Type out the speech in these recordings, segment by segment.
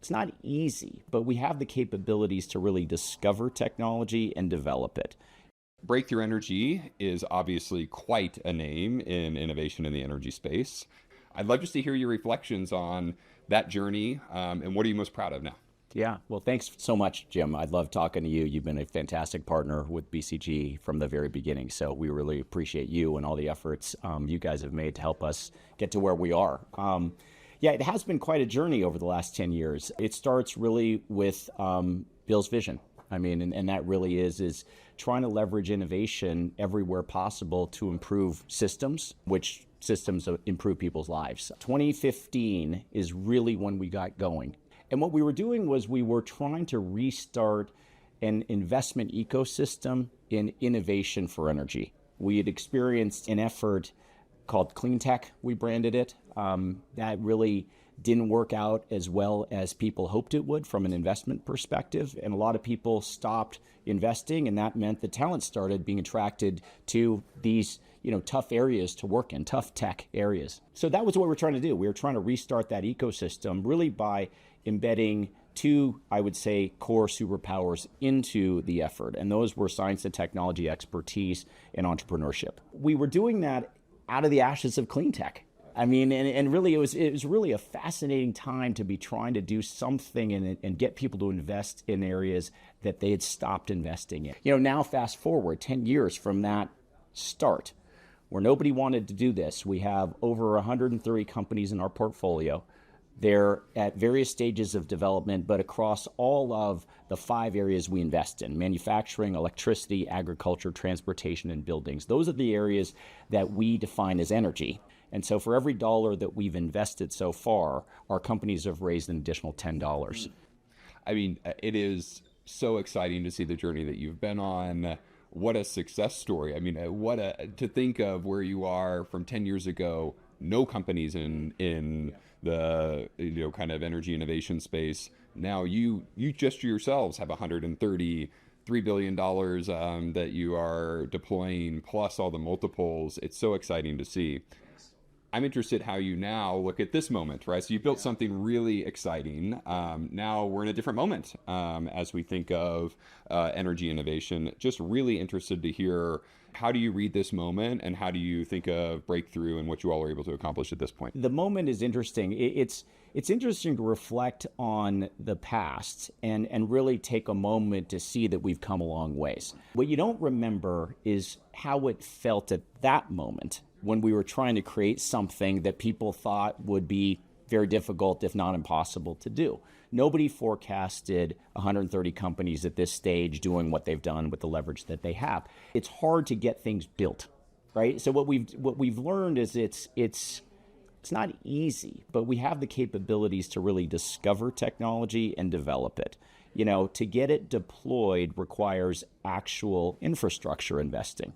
It's not easy, but we have the capabilities to really discover technology and develop it. Breakthrough Energy is obviously quite a name in innovation in the energy space. I'd love just to hear your reflections on that journey, and what are you most proud of now? Yeah, well, thanks so much, Jim. I love talking to you. You've been a fantastic partner with BCG from the very beginning, so we really appreciate you and all the efforts you guys have made to help us get to where we are. Yeah, it has been quite a journey over the last 10 years. It starts really with Bill's vision. I mean, and that really is trying to leverage innovation everywhere possible to improve systems, which systems improve people's lives. 2015 is really when we got going. And what we were doing was we were trying to restart an investment ecosystem in innovation for energy. We had experienced an effort called clean tech, we branded it. That really didn't work out as well as people hoped it would from an investment perspective. And a lot of people stopped investing, and that meant the talent started being attracted to these tough areas to work in, tough tech areas. So that was what we were trying to do. We were trying to restart that ecosystem really by embedding two, I would say, core superpowers into the effort. And those were science and technology expertise and entrepreneurship. We were doing that out of the ashes of clean tech. I mean, and really, it was really a fascinating time to be trying to do something and get people to invest in areas that they had stopped investing in. Now fast forward 10 years from that start, where nobody wanted to do this. We have over 130 companies in our portfolio. They're at various stages of development, but across all of the 5 areas we invest in: manufacturing, electricity, agriculture, transportation, and buildings. Those are the areas that we define as energy. And so for every dollar that we've invested so far, our companies have raised an additional $10. I mean, it is so exciting to see the journey that you've been on. What a success story. I mean, to think of where you are from 10 years ago, no companies in the kind of energy innovation space. Now you just yourselves have $133 billion that you are deploying, plus all the multiples. It's so exciting to see. I'm interested how you now look at this moment, right? So you built something really exciting. Now we're in a different moment as we think of energy innovation. Just really interested to hear, how do you read this moment, and how do you think of breakthrough and what you all are able to accomplish at this point? The moment is interesting. It's interesting to reflect on the past and really take a moment to see that we've come a long ways. What you don't remember is how it felt at that moment when we were trying to create something that people thought would be very difficult, if not impossible, to do. Nobody forecasted 130 companies at this stage doing what they've done with the leverage that they have. It's hard to get things built, right? So what we've learned is it's not easy, but we have the capabilities to really discover technology and develop it. To get it deployed requires actual infrastructure investing.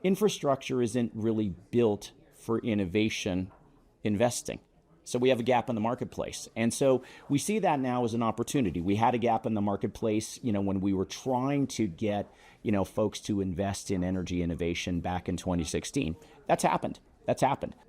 Infrastructure isn't really built for innovation investing. So we have a gap in the marketplace. And so we see that now as an opportunity. We had a gap in the marketplace, when we were trying to get, folks to invest in energy innovation back in 2016. That's happened.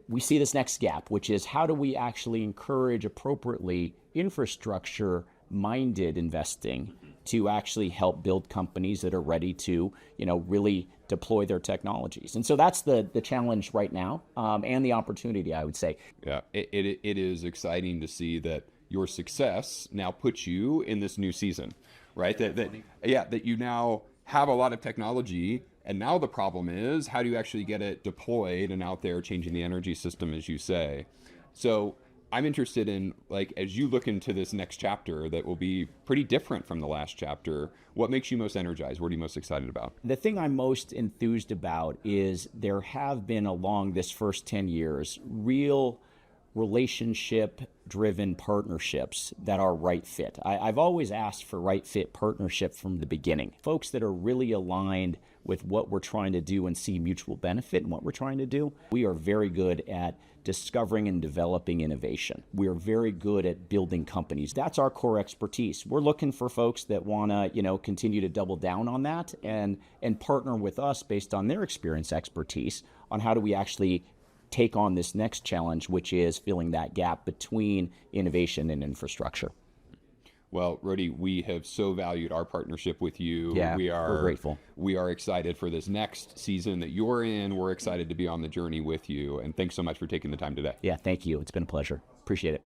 We see this next gap, which is how do we actually encourage appropriately infrastructure-minded investing to actually help build companies that are ready to, really deploy their technologies. And so that's the challenge right now, and the opportunity, I would say. Yeah, it is exciting to see that your success now puts you in this new season, right? That you now have a lot of technology, and now the problem is, how do you actually get it deployed and out there changing the energy system, as you say? So I'm interested in, as you look into this next chapter that will be pretty different from the last chapter, what makes you most energized? What are you most excited about? The thing I'm most enthused about is there have been, along this first 10 years, real relationship-driven partnerships that are right fit. I've always asked for right fit partnership from the beginning. Folks that are really aligned with what we're trying to do and see mutual benefit in what we're trying to do. We are very good at discovering and developing innovation. We are very good at building companies. That's our core expertise. We're looking for folks that want to, continue to double down on that and partner with us based on their experience expertise on how do we actually take on this next challenge, which is filling that gap between innovation and infrastructure. Well, Rodi, we have so valued our partnership with you. Yeah, we're grateful. We are excited for this next season that you're in. We're excited to be on the journey with you. And thanks so much for taking the time today. Yeah, thank you. It's been a pleasure. Appreciate it.